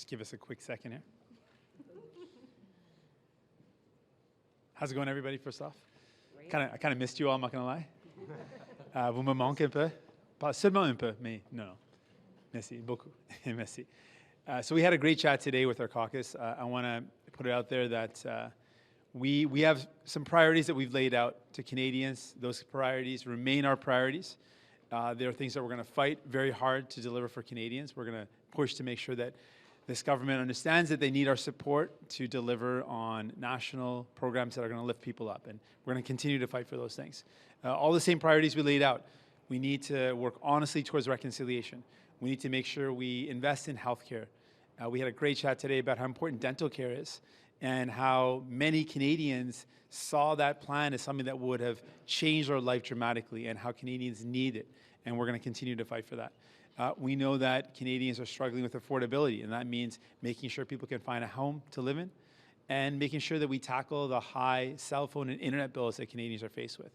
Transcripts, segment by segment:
Just give us a quick second here. How's it going, everybody, first off? I kind of missed you all, I'm not going to lie. Vous me manquez un peu. Pas seulement un peu, mais non. Merci, beaucoup. Merci. So we had a great chat today with our caucus. I want to put it out there that we have some priorities that we've laid out to Canadians. Those priorities remain our priorities. There are things that we're going to fight very hard to deliver for Canadians. We're going to push to make sure that this government understands that they need our support to deliver on national programs that are going to lift people up. And we're going to continue to fight for those things. All the same priorities we laid out. We need to work honestly towards reconciliation. We need to make sure we invest in healthcare. We had a great chat today about how important dental care is and how many Canadians saw that plan as something that would have changed our life dramatically and how Canadians need it. And we're going to continue to fight for that. We know that Canadians are struggling with affordability, and that means making sure people can find a home to live in and making sure that we tackle the high cell phone and internet bills that Canadians are faced with.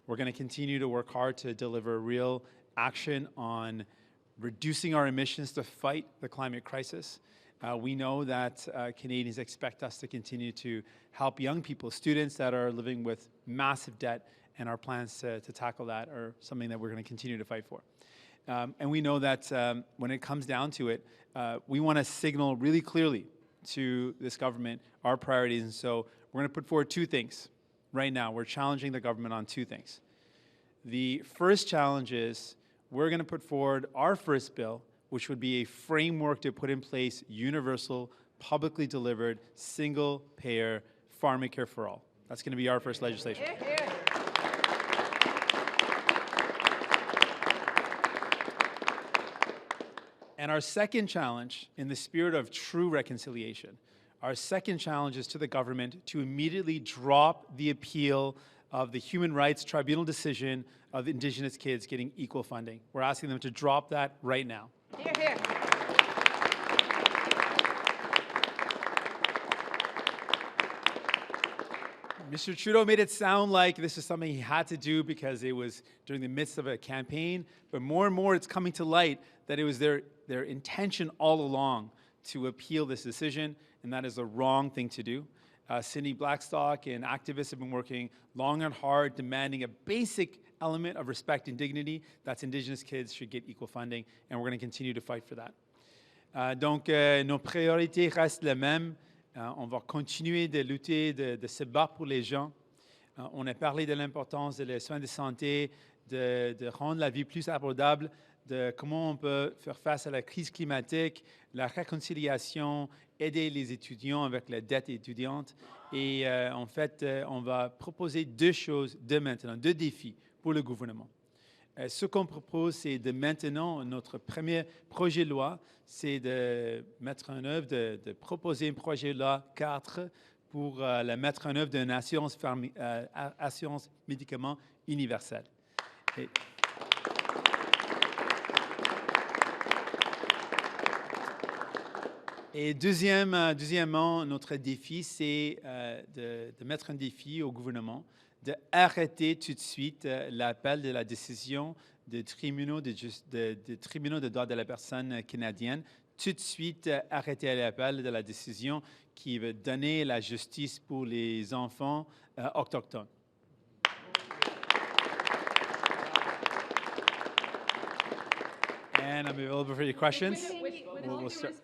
We're going to continue to work hard to deliver real action on reducing our emissions to fight the climate crisis. We know that Canadians expect us to continue to help young people, students that are living with massive debt, and our plans to tackle that are something that we're going to continue to fight for. And we know that when it comes down to it, we want to signal really clearly to this government our priorities. And so we're going to put forward two things. Right now, we're challenging the government on two things. The first challenge is we're going to put forward our first bill, which would be a framework to put in place universal, publicly delivered, single-payer pharmacare for all. That's going to be our first legislation. And our second challenge, in the spirit of true reconciliation, our second challenge is to the government to immediately drop the appeal of the Human Rights Tribunal decision of Indigenous kids getting equal funding. We're asking them to drop that right now. Hear, hear. Mr. Trudeau made it sound like this is something he had to do because it was during the midst of a campaign, but more and more it's coming to light that it was their intention all along to appeal this decision, and that is the wrong thing to do. Cindy Blackstock and activists have been working long and hard demanding a basic element of respect and dignity. That's Indigenous kids should get equal funding, and we're going to continue to fight for that. Donc, nos priorités restent les mêmes. On va continuer de lutter, de se battre pour les gens. On a parlé de l'importance des soins de santé, de rendre la vie plus abordable, de comment on peut faire face à la crise climatique, la réconciliation, aider les étudiants avec la dette étudiante. Et en fait, on va proposer deux choses de maintenant, deux défis pour le gouvernement. Ce qu'on propose, c'est de maintenant, notre premier projet de loi, c'est de mettre en œuvre, de proposer un projet de loi 4 pour la mettre en œuvre d'une assurance médicaments universelle. Et deuxièmement, notre défi, c'est de mettre un défi au gouvernement d'arrêter tout de suite l'appel de la décision des tribunaux de droits de la personne canadienne, tout de suite arrêter l'appel de la décision qui veut donner la justice pour les enfants autochtones. And I'm available for your questions. We'll start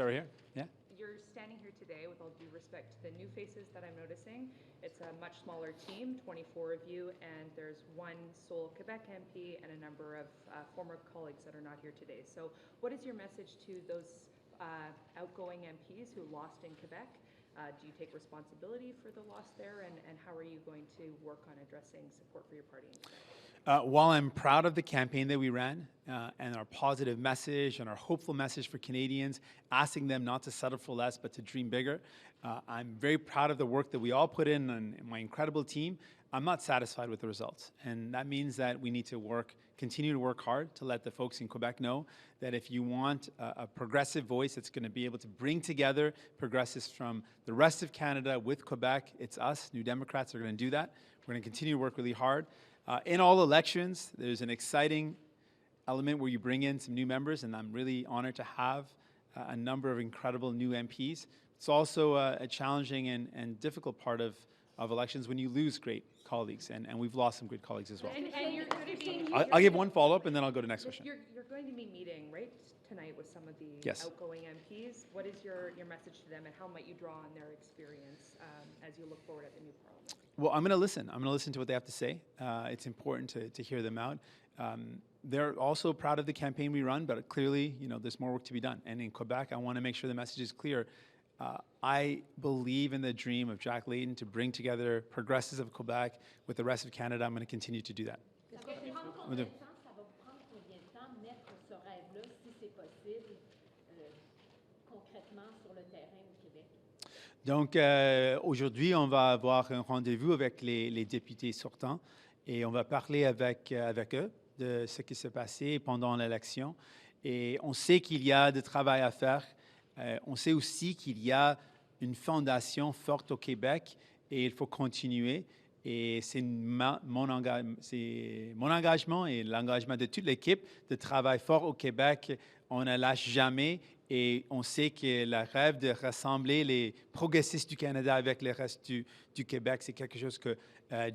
right here. Yeah. You're standing here today with all due respect to the new faces that I'm noticing. It's a much smaller team, 24 of you, and there's one sole Quebec MP and a number of former colleagues that are not here today. So what is your message to those outgoing MPs who lost in Quebec? Do you take responsibility for the loss there, and how are you going to work on addressing support for your party in Quebec? While I'm proud of the campaign that we ran and our positive message and our hopeful message for Canadians, asking them not to settle for less but to dream bigger, I'm very proud of the work that we all put in and my incredible team. I'm not satisfied with the results. And that means that we need to continue to work hard to let the folks in Quebec know that if you want a progressive voice that's going to be able to bring together progressives from the rest of Canada with Quebec, it's us, New Democrats, are going to do that. We're going to continue to work really hard. In all elections, there's an exciting element where you bring in some new members, and I'm really honored to have a number of incredible new MPs. It's also a challenging and difficult part of elections when you lose great colleagues, and we've lost some great colleagues as well. And you're going to be... I'll give one follow-up, and then I'll go to the next question. You're going to be meeting, right, tonight with some of the Yes. outgoing MPs. What is your message to them, and how might you draw on their experience as you look forward at the new parliament? Well, I'm going to listen. I'm going to listen to what they have to say. It's important to hear them out. They're also proud of the campaign we run, but clearly, there's more work to be done. And in Quebec, I want to make sure the message is clear. I believe in the dream of Jack Layton to bring together progressives of Quebec with the rest of Canada. I'm going to continue to do that. Donc, aujourd'hui, on va avoir un rendez-vous avec les députés sortants et on va parler avec eux de ce qui s'est passé pendant l'élection. Et on sait qu'il y a du travail à faire. On sait aussi qu'il y a une fondation forte au Québec et il faut continuer. Et c'est mon engagement et l'engagement de toute l'équipe de travailler fort au Québec. On ne lâche jamais et on sait que le rêve de rassembler les progressistes du Canada avec le reste du Québec, c'est quelque chose que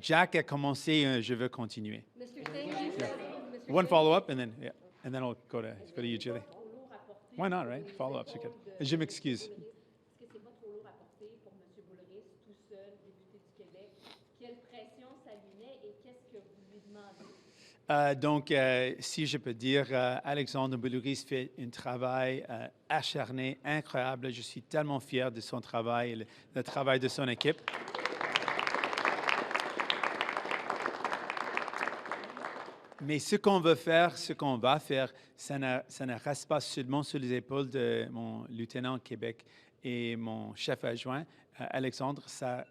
Jack a commencé, je veux continuer. One follow-up and then I'll go to you, Julie. Why not, right? Follow-ups are good. Je m'excuse. Est-ce que c'est pas trop lourd à porter pour M. Boulris, tout seul, député du Québec? Quelle pression ça lui met et qu'est-ce que vous lui demandez? Donc, si je peux dire, Alexandre Boulris fait un travail acharné, incroyable. Je suis tellement fier de son travail et le travail de son équipe. Mais ce qu'on va faire, ça ne reste pas seulement sur les épaules de mon lieutenant Québec et mon chef adjoint, Alexandre. Ça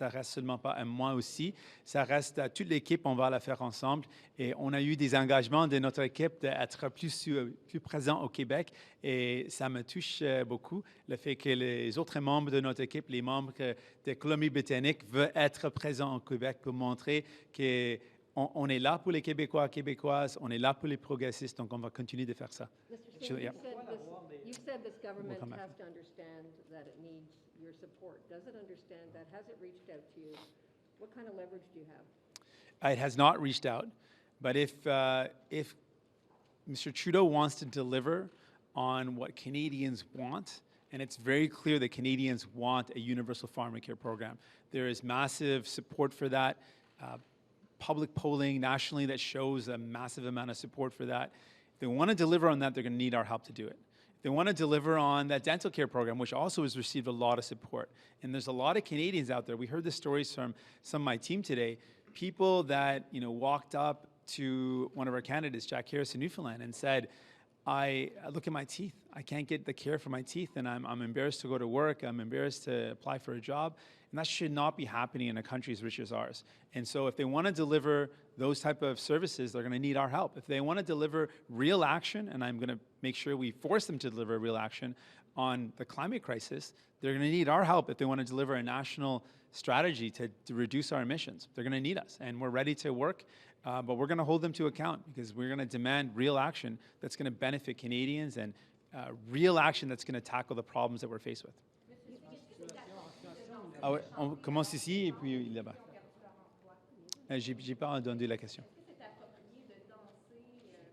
reste seulement pas à moi aussi. Ça reste à toute l'équipe. On va la faire ensemble. Et on a eu des engagements de notre équipe d'être plus présents au Québec. Et ça me touche beaucoup, le fait que les autres membres de notre équipe, les membres de Colombie-Britannique, veulent être présents au Québec pour montrer que on est là pour les Québécois, Québécoises, on est là pour les progressistes, donc on va continuer de faire ça. Mr. Singh, you said this government has to understand that it needs your support. Does it understand that? Has it reached out to you? What kind of leverage do you have? It has not reached out, but if Mr. Trudeau wants to deliver on what Canadians want, and it's very clear that Canadians want a universal pharmacare program. There is massive support for that. Public polling nationally that shows a massive amount of support for that. If they want to deliver on that, they're going to need our help to do it. If they want to deliver on that dental care program, which also has received a lot of support. And there's a lot of Canadians out there. We heard the stories from some of my team today. People that walked up to one of our candidates, Jack Harris in Newfoundland, and said, I look at my teeth. I can't get the care for my teeth, and I'm embarrassed to go to work. I'm embarrassed to apply for a job. And that should not be happening in a country as rich as ours. And so if they want to deliver those type of services, they're going to need our help. If they want to deliver real action, and I'm going to make sure we force them to deliver real action on the climate crisis, they're going to need our help if they want to deliver a national strategy to reduce our emissions. They're going to need us, and we're ready to work, but we're going to hold them to account because we're going to demand real action that's going to benefit Canadians and real action that's going to tackle the problems that we're faced with. Ah ouais, on commence ici et puis là-bas. J'ai pas entendu la question. Est-ce que c'est approprié de danser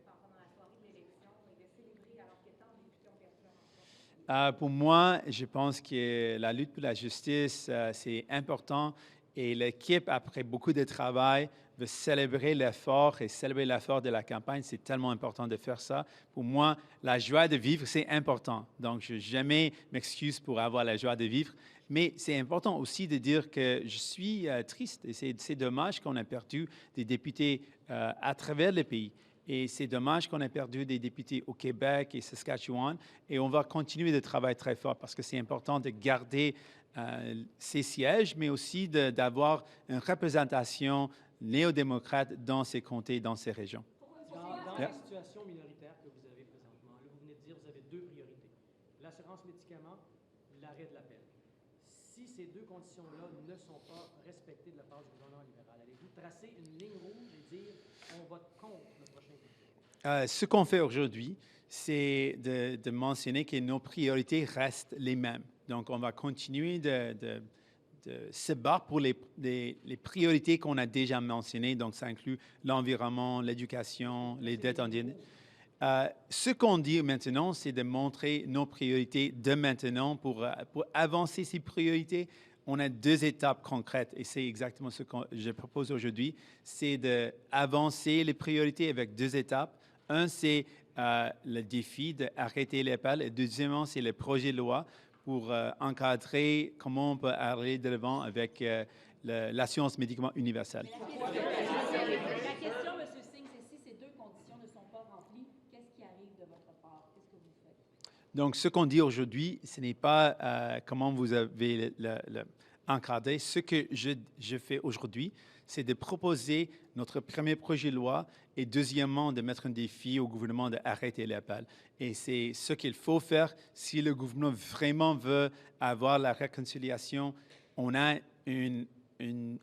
pendant la soirée de l'élection et de célébrer alors que tant de députés ont perdu leur emploi? Pour moi, je pense que la lutte pour la justice, c'est important et l'équipe, après beaucoup de travail, veut célébrer l'effort et célébrer l'effort de la campagne. C'est tellement important de faire ça. Pour moi, la joie de vivre, c'est important. Donc, je n'ai jamais m'excuse pour avoir la joie de vivre. Mais c'est important aussi de dire que je suis triste et c'est dommage qu'on a perdu des députés à travers le pays. Et c'est dommage qu'on ait perdu des députés au Québec et Saskatchewan. Et on va continuer de travailler très fort parce que c'est important de garder ces sièges, mais aussi d'avoir une représentation néo-démocrate dans ces comtés, dans ces régions. Dans la situation minoritaire que vous avez présentement, là, vous venez de dire que vous avez deux priorités. L'assurance médicaments, l'arrêt de l'appel. Si ces deux conditions-là ne sont pas respectées de la part du gouvernement libéral, allez-vous tracer une ligne rouge et dire on vote contre le prochain budget? Ce qu'on fait aujourd'hui, c'est de mentionner que nos priorités restent les mêmes. Donc, on va continuer de se battre pour les priorités qu'on a déjà mentionnées. Donc, ça inclut l'environnement, l'éducation, les dettes indiennes. Ce qu'on dit maintenant, c'est de montrer nos priorités de maintenant. Pour avancer ces priorités, on a 2 étapes concrètes et c'est exactement ce que je propose aujourd'hui. C'est d'avancer les priorités avec 2 étapes. Un, c'est le défi d'arrêter les pales et deuxièmement, c'est le projet de loi pour encadrer comment on peut aller de l'avant avec l'assurance médicaments universelle. La question, M. Singh, c'est si ces 2 conditions ne sont pas remplies, qu'est-ce qui arrive de votre part? Qu'est-ce que vous faites? Donc, ce qu'on dit aujourd'hui, ce n'est pas comment vous avez encadré. Ce que je fais aujourd'hui, c'est de proposer notre premier projet de loi et deuxièmement, de mettre un défi au gouvernement d'arrêter les appels. Et c'est ce qu'il faut faire si le gouvernement vraiment veut avoir la réconciliation. On a une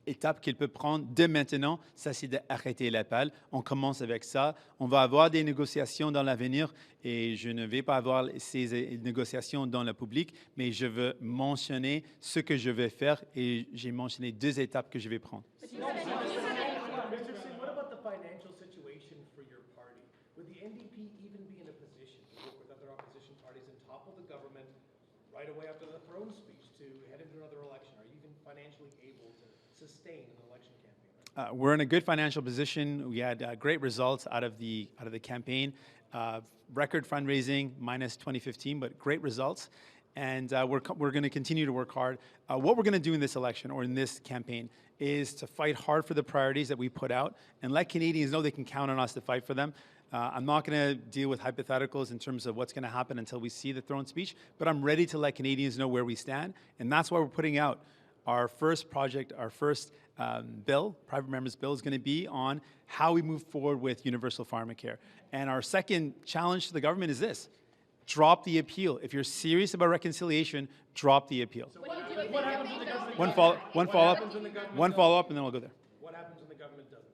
étape qu'il peut prendre dès maintenant, ça c'est d'arrêter l'appel. On commence avec ça. On va avoir des négociations dans l'avenir et je ne vais pas avoir ces négociations dans le public, mais je veux mentionner ce que je vais faire et j'ai mentionné 2 étapes que je vais prendre. Mr. Singh, what about the financial situation for your party? Would the NDP even be in a position to work with other opposition parties and topple the government right away after the throne speech to head into another election? Are you even financially able to sustain an election campaign? We're in a good financial position. We had great results out of the campaign. Record fundraising minus 2015, but great results. And we're going to continue to work hard. What we're going to do in this election or in this campaign is to fight hard for the priorities that we put out and let Canadians know they can count on us to fight for them. I'm not going to deal with hypotheticals in terms of what's going to happen until we see the throne speech, but I'm ready to let Canadians know where we stand. And that's why we're putting out our first project, our first bill, private member's bill, is going to be on how we move forward with universal pharmacare. And our second challenge to the government is this: drop the appeal. If you're serious about reconciliation, drop the appeal. So what happens when the government One follow-up, and then I'll go there. What happens when the government doesn't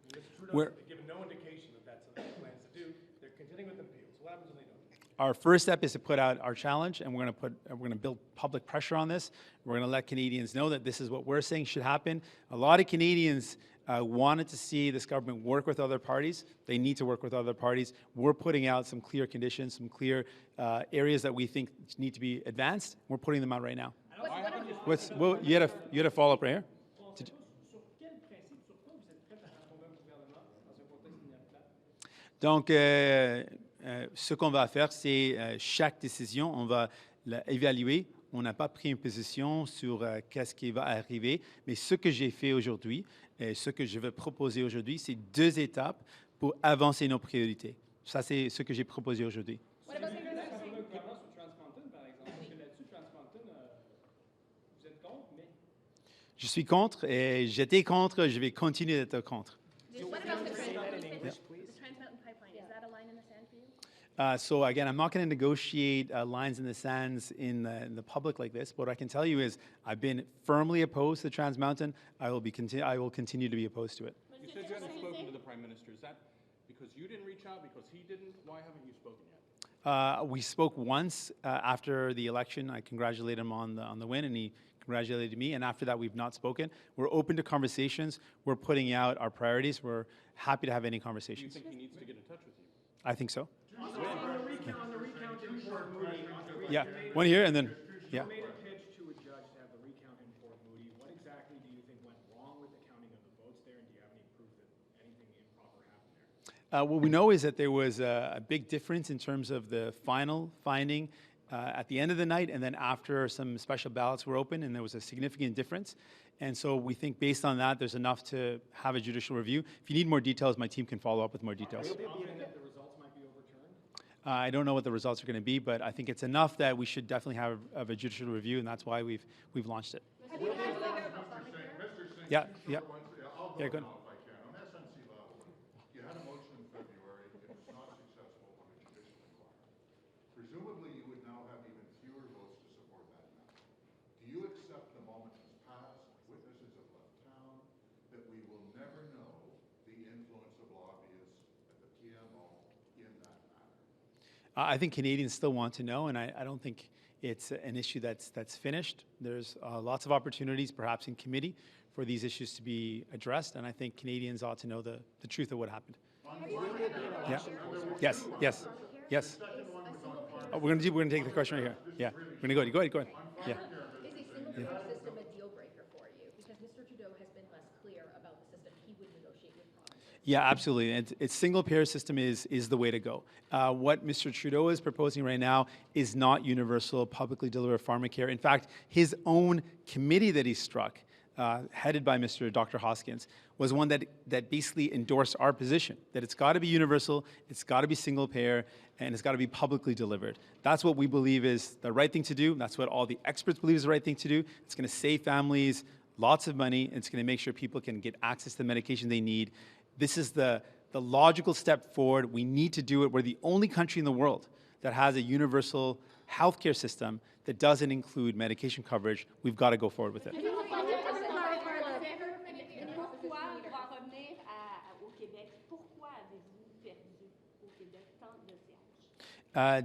do that? Mr. Trudeau We're- has given no indication that that's what they plans to do. They're continuing with appeals. What happens when they don't? Our first step is to put out our challenge, and we're going to build public pressure on this. We're going to let Canadians know that this is what we're saying should happen. A lot of Canadians wanted to see this government work with other parties. They need to work with other parties. We're putting out some clear conditions, some clear areas that we think need to be advanced. We're putting them out right now. You had a follow-up right here? Sur quel principe, sur quoi vous êtes prêt à transformer un gouvernement dans un contexte inévitable? Donc, ce qu'on va faire, c'est chaque décision, on va l'évaluer. On n'a pas pris une position sur qu'est-ce qui va arriver, mais ce que j'ai fait aujourd'hui, et ce que je vais proposer aujourd'hui, c'est 2 étapes pour avancer nos priorités. Ça, c'est ce que j'ai proposé aujourd'hui. What about the Un gouvernement sur Trans Mountain, par exemple, parce que là-dessus, Trans Mountain, vous êtes contre, mais Je suis contre et j'étais contre, je vais continuer d'être contre. What about the Trans Mountain pipeline? Is that a line in the sand for you? So again, I'm not going to negotiate lines in the sands in the public like this. What I can tell you is I've been firmly opposed to Trans Mountain. I will continue to be opposed to it. You said you hadn't spoken to the Prime Minister. Is that because you didn't reach out, because he didn't? Why haven't you spoken yet? We spoke once after the election. I congratulated him on the win, and he congratulated me. And after that, we've not spoken. We're open to conversations. We're putting out our priorities. We're happy to have any Do you conversations. think he needs to get in touch with you? I think so. On the recount import, Moody, Yeah, one here and then, yeah. you made a pitch to a judge to have the recount import, Moody. What exactly do you think went wrong with the counting of the votes there, and do you have any proof that anything improper happened there? What we know is that there was a big difference in terms of the final finding at the end of the night and then after some special ballots were open, and there was a significant difference. And so we think based on that, there's enough to have a judicial review. If you need more details, my team can follow up with more details. Are you confident that the results might be overturned? I don't know what the results are going to be, but I think it's enough that we should definitely have a judicial review, and that's why we've launched it. Mr. Singh, Yeah, two yeah. short ones. I'll Yeah, go go now if I can. On SNC Lavalin, you had a motion in February. It was not successful on a judicial inquiry. Presumably, you would now have even fewer votes to support that now. Do you accept the moment has passed, witnesses have left town, that we will never know the influence of lobbyists at the PMO I think Canadians still want to know, and I don't think it's an issue that's finished. There's lots of opportunities, perhaps in committee, for these issues to be addressed, and I think Canadians ought to know the truth of what happened. Yeah. Yes. We're gonna take the question right here. Yeah. We're gonna go ahead. Yeah. Is a single-payer system a deal breaker for you? Because Mr. Trudeau has been less clear about the system he would negotiate with provinces. Yeah, absolutely. And it's single-payer system is the way to go. What Mr. Trudeau is proposing right now is not universal, publicly delivered pharmacare. In fact, his own committee that he struck, headed by Dr. Hoskins, was one that basically endorsed our position, that it's got to be universal, it's got to be single-payer, and it's got to be publicly delivered. That's what we believe is the right thing to do. That's what all the experts believe is the right thing to do. It's going to save families lots of money. It's going to make sure people can get access to the medication they need. This is the logical step forward. We need to do it. We're the only country in the world that has a universal healthcare system that doesn't include medication coverage. We've got to go forward with it.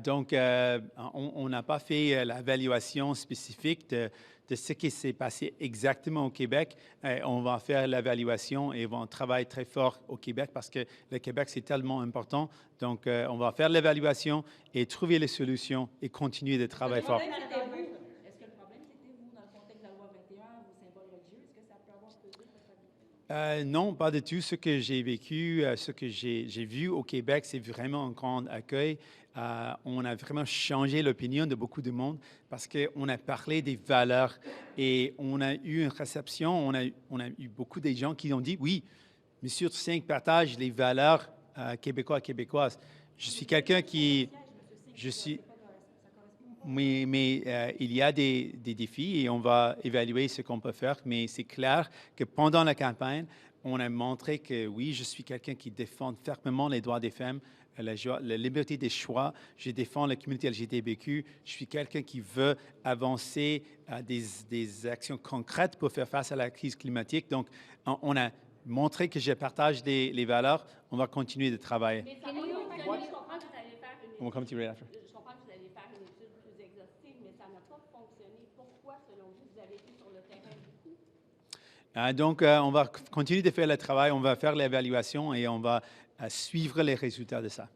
Donc, on n'a pas fait l'évaluation spécifique de ce qui s'est passé exactement au Québec. On va faire l'évaluation et on travaille très fort au Québec parce que le Québec, c'est tellement important. Donc, on va faire l'évaluation et trouver les solutions et continuer de travailler fort. Est-ce que le problème, c'était vous, dans le contexte de la loi 21, vos symboles religieux, est-ce que ça peut avoir pesé sur votre vie? Non, pas du tout. Ce que j'ai vécu, ce que j'ai vu au Québec, c'est vraiment un grand accueil. On a vraiment changé l'opinion de beaucoup de monde parce qu'on a parlé des valeurs et on a eu une réception. On a eu beaucoup de gens qui ont dit, oui, M. Singh partage les valeurs québécoises. Je suis quelqu'un qui... Mais il y a des défis et on va évaluer ce qu'on peut faire. Mais c'est clair que pendant la campagne, on a montré que oui, je suis quelqu'un qui défend fermement les droits des femmes, la liberté des choix. Je défends la communauté LGBTQ. Je suis quelqu'un qui veut avancer des actions concrètes pour faire face à la crise climatique. Donc, on a montré que je partage les valeurs. On va continuer de travailler. Je comprends que vous allez faire une On va come to you right after. Je comprends que vous allez faire une étude plus exhaustive, mais ça n'a pas fonctionné. Pourquoi, selon vous, vous avez été sur le terrain beaucoup? Donc, on va continuer de faire le travail, on va faire l'évaluation et on va suivre les résultats de ça.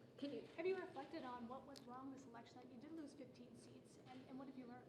Have you reflected on what went wrong this election? That you did lose 15 seats, and what have you learned?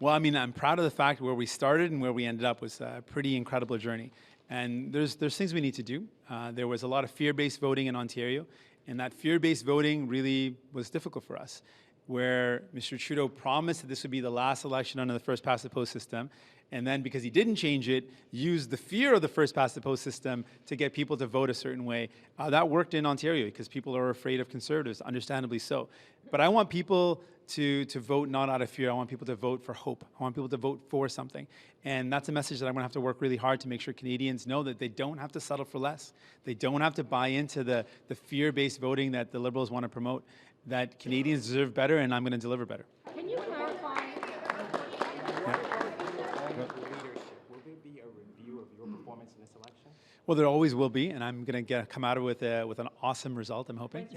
Well, I mean, I'm proud of the fact where we started and where we ended up was a pretty incredible journey. And there's things we need to do. There was a lot of fear-based voting in Ontario, and that fear-based voting really was difficult for us, where Mr. Trudeau promised that this would be the last election under the first-past-the-post system, and then because he didn't change it, used the fear of the first-past-the-post system to get people to vote a certain way. That worked in Ontario because people are afraid of Conservatives, understandably so. But I want people to vote not out of fear. I want people to vote for hope. I want people to vote for something. And that's a message that I'm going to have to work really hard to make sure Canadians know that they don't have to settle for less. They don't have to buy into the fear-based voting that the Liberals want to promote, that Canadians deserve better, and I'm going to deliver better. Can you clarify? Will there be a review of your performance in this election? Well, there always will be, and I'm going to come out of it with an awesome result, I'm hoping.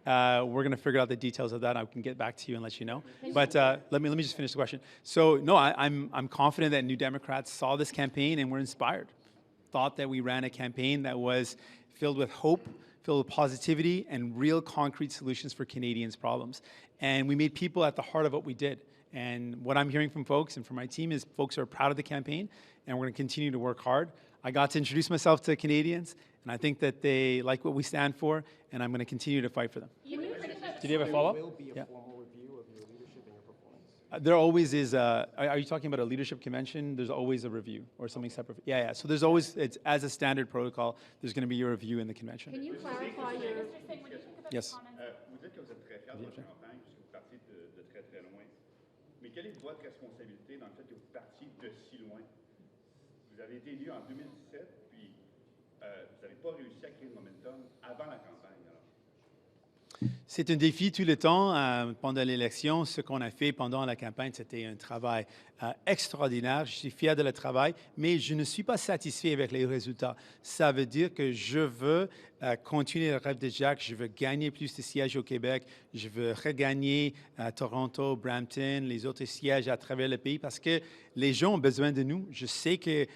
We're going to figure out the details of that. I can get back to you and let you know. But let me just finish the question. So, no, I'm confident that New Democrats saw this campaign and were inspired. Thought that we ran a campaign that was filled with hope, filled with positivity, and real concrete solutions for Canadians' problems. And we made people at the heart of what we did. And what I'm hearing from folks and from my team is folks are proud of the campaign, and we're going to continue to work hard. I got to introduce myself to Canadians, and I think that they like what we stand for, and I'm going to continue to fight for them. Did you have a follow-up? There will be a formal review of your leadership and your performance. There always is. Are you talking about a leadership convention? There's always a review or something separate. Yeah. So there's always, it's as a standard protocol, there's going to be a review in the convention. Can you clarify your... Yes. Vous dites que vous êtes très fier de votre campagne, puisque vous partiez de très très loin. Mais quelle est votre responsabilité dans le fait que vous partiez de si loin? Vous avez été élu en 2017, puis vous n'avez pas réussi à créer le momentum avant la campagne. Alors. C'est un défi tout le temps. Pendant l'élection, ce qu'on a fait pendant la campagne, c'était un travail extraordinaire. Je suis fier de le travail, mais je ne suis pas satisfait avec les résultats. Ça veut dire que je veux continuer le rêve de Jacques. Je veux gagner plus de sièges au Québec. Je veux regagner Toronto, Brampton, les autres sièges à travers le pays parce que les gens ont besoin de nous. Je sais que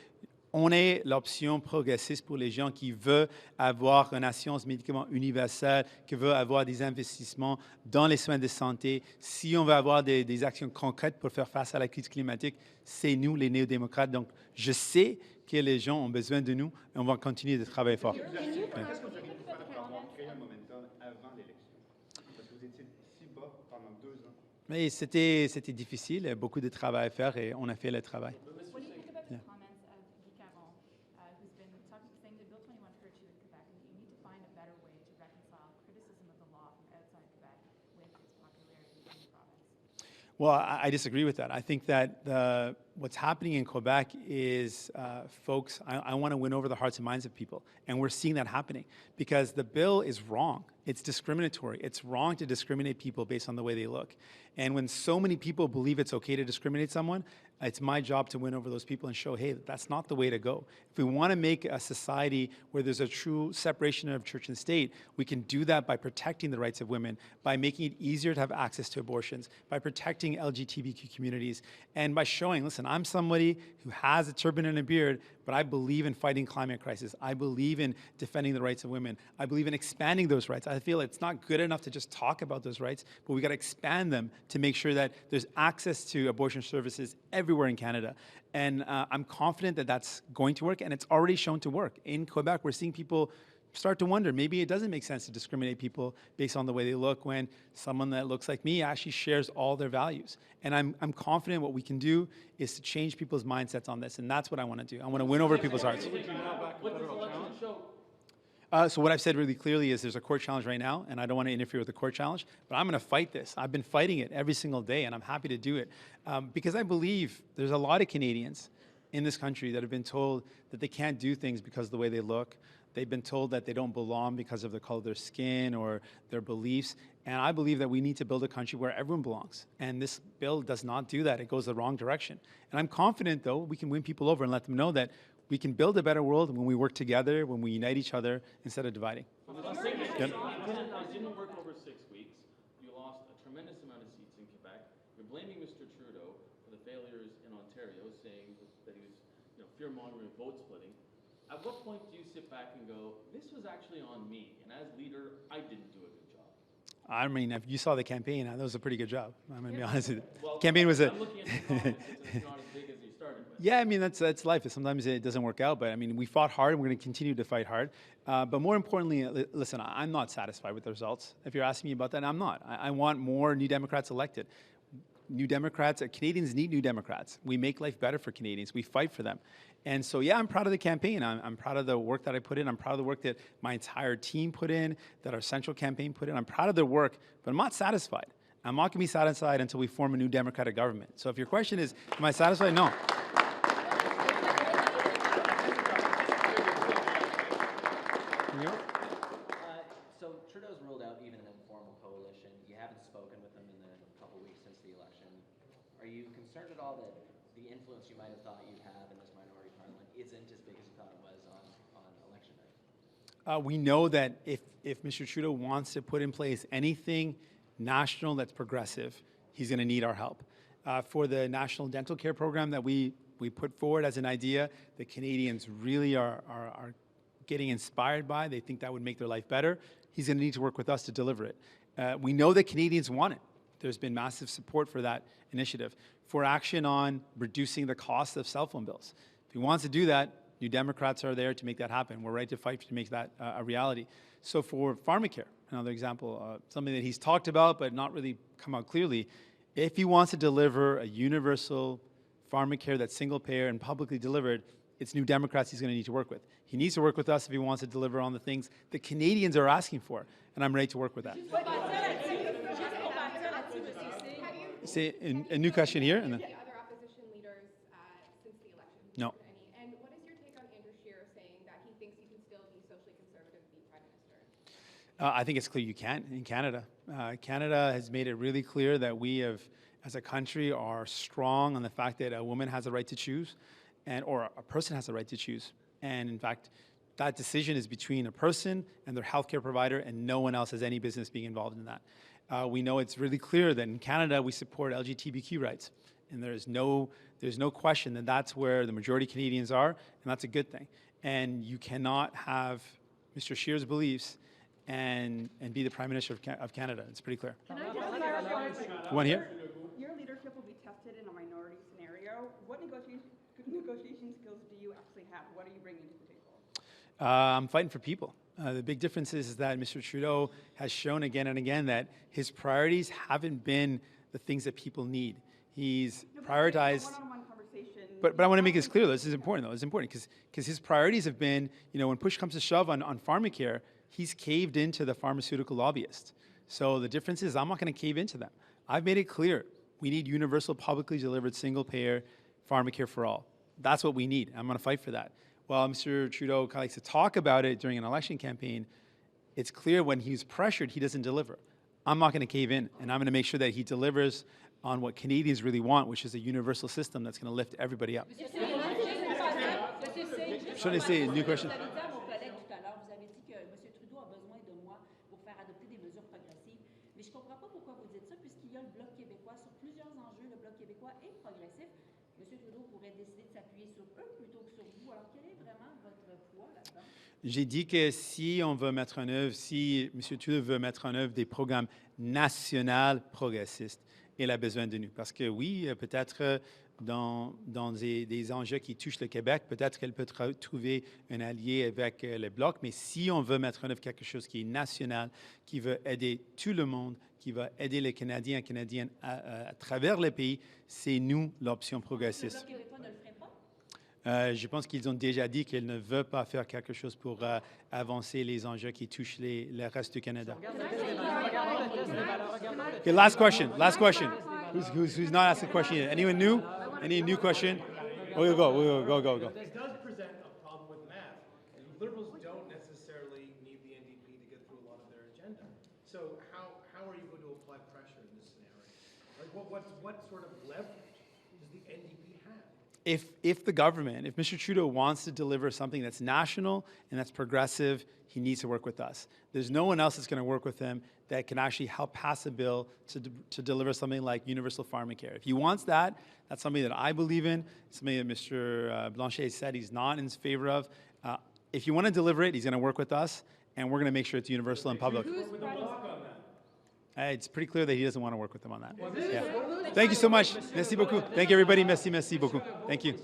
on est l'option progressiste pour les gens qui veulent avoir une assurance médicament universelle, qui veulent avoir des investissements dans les soins de santé. Si on veut avoir des actions concrètes pour faire face à la crise climatique, c'est nous, les néo-démocrates. Donc, je sais que les gens ont besoin de nous et on va continuer de travailler fort. Qu'est-ce que vous auriez pu faire pour avoir créé un momentum avant l'élection? Parce que vous étiez si bas pendant 2 ans. Mais c'était difficile, beaucoup de travail à faire et on a fait le travail. What do you think about the comments of Guy Caron, who's been talking, saying that Bill 21 hurt you in Quebec and that you need to find a better way to reconcile criticism of the law from outside Quebec with its popularity in the province? Well, I disagree with that. I think that what's happening in Quebec is, folks, I want to win over the hearts and minds of people. And we're seeing that happening because the bill is wrong. It's discriminatory. It's wrong to discriminate people based on the way they look. And when so many people believe it's okay to discriminate someone, it's my job to win over those people and show, hey, that's not the way to go. If we want to make a society where there's a true separation of church and state, we can do that by protecting the rights of women, by making it easier to have access to abortions, by protecting LGBTQ communities, and by showing, listen, I'm somebody who has a turban and a beard, but I believe in fighting climate crisis. I believe in defending the rights of women. I believe in expanding those rights. I feel it's not good enough to just talk about those rights, but we got to expand them to make sure that there's access to abortion services everywhere in Canada. And I'm confident that that's going to work, and it's already shown to work. In Quebec, we're seeing people start to wonder, maybe it doesn't make sense to discriminate people based on the way they look when someone that looks like me actually shares all their values. And I'm confident what we can do is to change people's mindsets on this, and that's what I want to do. I want to win over people's hearts. So what I've said really clearly is there's a court challenge right now, and I don't want to interfere with the court challenge, but I'm going to fight this. I've been fighting it every single day, and I'm happy to do it because I believe there's a lot of Canadians in this country that have been told that they can't do things because of the way they look. They've been told that they don't belong because of the color of their skin or their beliefs. And I believe that we need to build a country where everyone belongs. And this bill does not do that. It goes the wrong direction. And I'm confident, though, we can win people over and let them know that we can build a better world when we work together, when we unite each other instead of dividing. It didn't work over 6 weeks. You lost a tremendous amount of seats in Quebec. You're blaming Mr. Trudeau for the failures in Ontario, saying that he was fear-mongering, vote splitting. At what point do you sit back and go, this was actually on me, and as leader, I didn't do a good job? I mean, if you saw the campaign, that was a pretty good job. I'm going to be honest with you. Well, campaign was I'm looking at the comments, it's not as big as you started with. Yeah, I mean, that's life. Sometimes it doesn't work out, but I mean, we fought hard, and we're going to continue to fight hard. But more importantly, listen, I'm not satisfied with the results. If you're asking me about that, I'm not. I want more New Democrats elected. New Democrats, Canadians need New Democrats. We make life better for Canadians. We fight for them. And so, yeah, I'm proud of the campaign. I'm proud of the work that I put in. I'm proud of the work that my entire team put in, that our central campaign put in. I'm proud of their work, but I'm not satisfied. I'm not going to be satisfied until we form a new Democratic government. So if your question is, am I satisfied? No. So Trudeau's ruled out even an informal coalition. You haven't spoken with him in the couple weeks since the election. Are you concerned at all that the influence you might have thought you'd have in this minority parliament isn't as big as you thought it was on election night? We know that if Mr. Trudeau wants to put in place anything national that's progressive, he's going to need our help. For the National Dental Care Program that we put forward as an idea that Canadians really are getting inspired by, they think that would make their life better, he's going to need to work with us to deliver it. We know that Canadians want it. There's been massive support for that initiative. For action on reducing the cost of cell phone bills. If he wants to do that, New Democrats are there to make that happen. We're ready to fight to make that a reality. So for pharmacare, another example, something that he's talked about but not really come out clearly, if he wants to deliver a universal pharmacare that's single payer and publicly delivered, it's New Democrats he's going to need to work with. He needs to work with us if he wants to deliver on the things that Canadians are asking for, and I'm ready to work with that. C'est a new question here. And then. Other opposition leaders since the election? No. And what is your take on Andrew Scheer saying that he thinks you can still be socially conservative and be Prime Minister? I think it's clear you can't in Canada. Canada has made it really clear that we have, as a country, are strong on the fact that a woman has a right to choose, or a person has a right to choose. And in fact, that decision is between a person and their healthcare provider, and no one else has any business being involved in that. We know it's really clear that in Canada we support LGBTQ rights, and there's no question that that's where the majority of Canadians are, and that's a good thing. And you cannot have Mr. Scheer's beliefs and be the Prime Minister of Canada. It's pretty clear. Can I just clarify? One here? Your leadership will be tested in a minority scenario. What negotiation skills do you actually have? What are you bringing to the table? I'm fighting for people. The big difference is that Mr. Trudeau has shown again and again that his priorities haven't been the things that people need. He's prioritized. One-on-one conversation. But I want to make this clear, though. This is important, though. It's important because his priorities have been, when push comes to shove on pharmacare, he's caved into the pharmaceutical lobbyists. So the difference is I'm not going to cave into them. I've made it clear we need universal, publicly delivered, single-payer pharmacare for all. That's what we need. I'm going to fight for that. While Mr. Trudeau likes to talk about it during an election campaign, it's clear when he's pressured, he doesn't deliver. I'm not going to cave in, and I'm going to make sure that he delivers on what Canadians really want, which is a universal system that's going to lift everybody up. Should I say a new question? J'ai dit que si on veut mettre en œuvre, si M. Trudeau veut mettre en œuvre des programmes nationaux progressistes, il a besoin de nous. Parce que oui, peut-être dans des enjeux qui touchent le Québec, peut-être qu'elle peut trouver un allié avec le Bloc, mais si on veut mettre en œuvre quelque chose qui est national, qui veut aider tout le monde, qui va aider les Canadiens et Canadiennes à travers le pays, c'est nous l'option progressiste. Je pense qu'ils ont déjà dit qu'ils ne veulent pas faire quelque chose pour avancer les enjeux qui touchent le reste du Canada. Okay, last question. Who's not asked a question yet? Anyone new? Any new question? We'll go. This does present a problem with math. Liberals don't necessarily need the NDP to get through a lot of their agenda. So how are you going to apply pressure in this scenario? Like what sort of leverage does the NDP have? If the government, if Mr. Trudeau wants to deliver something that's national and that's progressive, he needs to work with us. There's no one else that's going to work with him that can actually help pass a bill to deliver something like universal pharmacare. If he wants that, that's something that I believe in, something that Mr. Blanchet said he's not in favor of. If you want to deliver it, he's going to work with us, and we're going to make sure it's universal and public. It's pretty clear that he doesn't want to work with them on that. Yeah. Thank you so much. Merci beaucoup. Thank you, everybody. Merci beaucoup. Thank you.